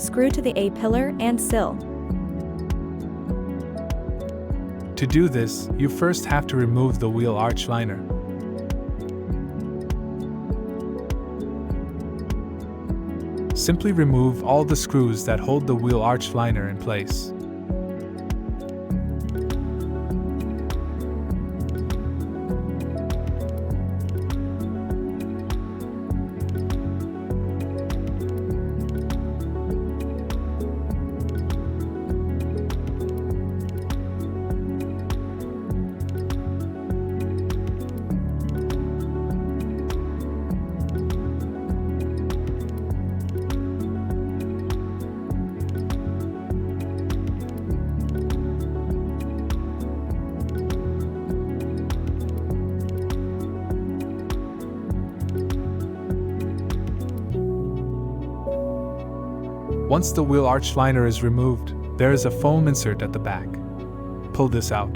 screw to the A-pillar and sill. To do this, you first have to remove the wheel arch liner. Simply remove all the screws that hold the wheel arch liner in place. Once the wheel arch liner is removed, there is a foam insert at the back. Pull this out.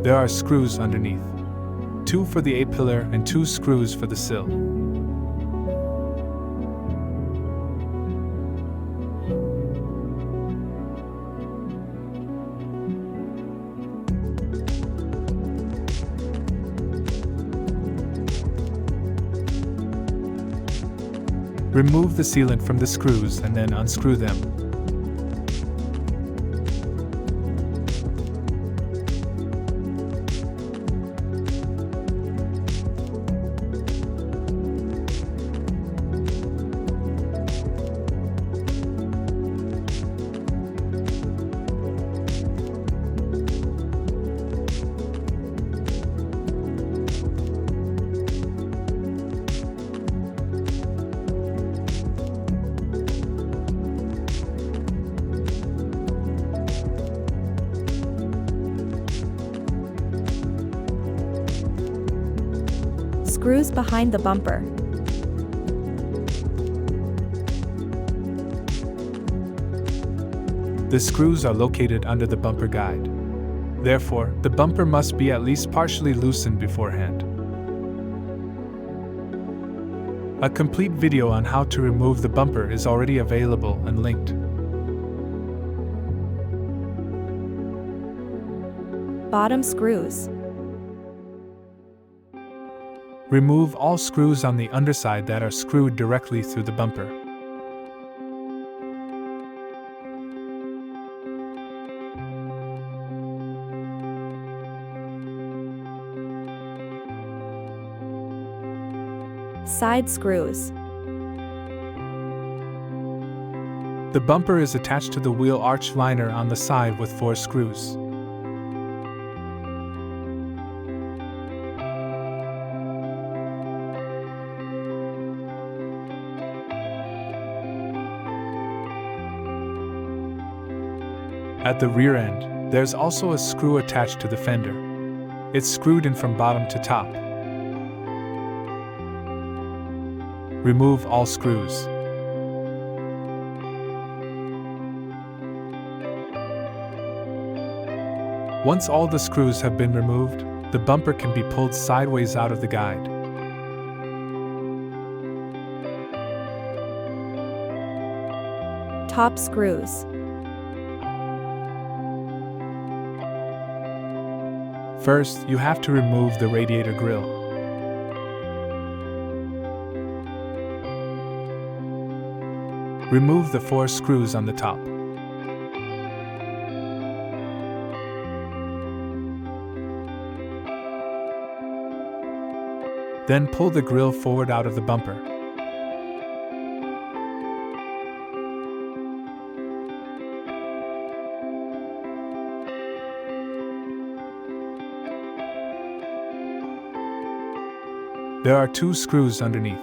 There are screws underneath. 2 for the A-pillar and 2 screws for the sill. Remove the sealant from the screws and then unscrew them. Screws behind the bumper. The screws are located under the bumper guide. Therefore, the bumper must be at least partially loosened beforehand. A complete video on how to remove the bumper is already available and linked. Bottom screws. Remove all screws on the underside that are screwed directly through the bumper. Side screws. The bumper is attached to the wheel arch liner on the side with 4 screws. At the rear end, there's also a screw attached to the fender. It's screwed in from bottom to top. Remove all screws. Once all the screws have been removed, the bumper can be pulled sideways out of the guide. Top screws. First, you have to remove the radiator grille. Remove the 4 screws on the top. Then pull the grille forward out of the bumper. There are 2 screws underneath.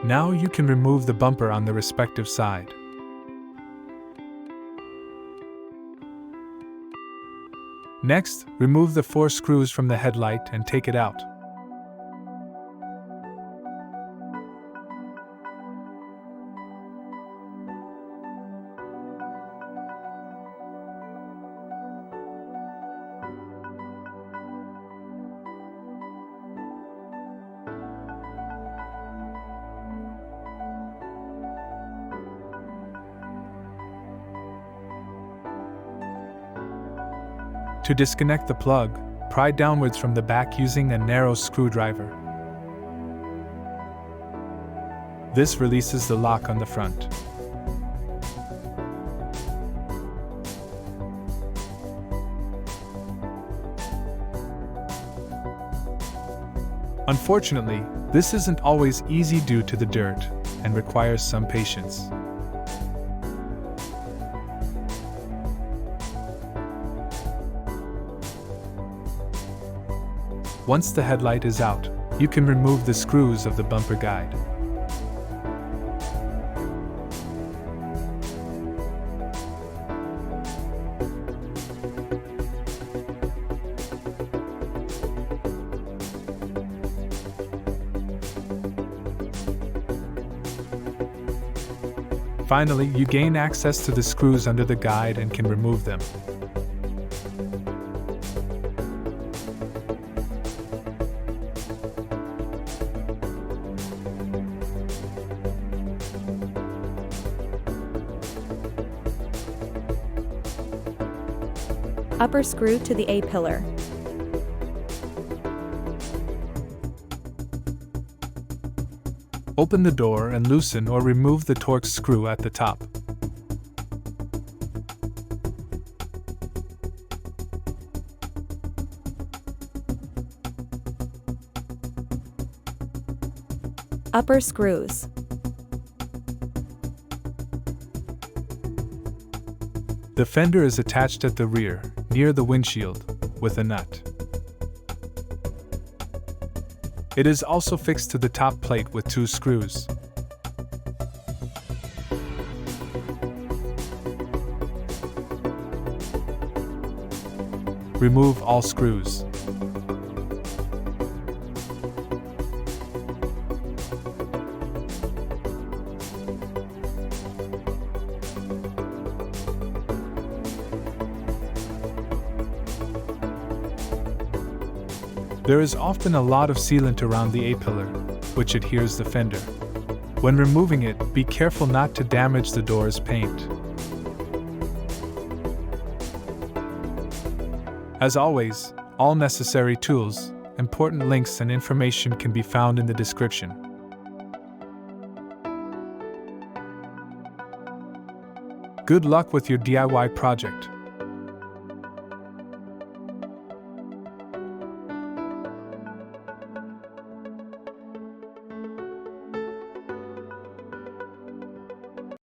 Now you can remove the bumper on the respective side. Next, remove the 4 screws from the headlight and take it out. To disconnect the plug, pry downwards from the back using a narrow screwdriver. This releases the lock on the front. Unfortunately, this isn't always easy due to the dirt and requires some patience. Once the headlight is out, you can remove the screws of the bumper guide. Finally, you gain access to the screws under the guide and can remove them. Upper screw to the A-pillar. Open the door and loosen or remove the Torx screw at the top. Upper screws. The fender is attached at the rear, near the windshield, with a nut. It is also fixed to the top plate with 2 screws. Remove all screws. There is often a lot of sealant around the A-pillar, which adheres the fender. When removing it, be careful not to damage the door's paint. As always, all necessary tools, important links and information can be found in the description. Good luck with your DIY project.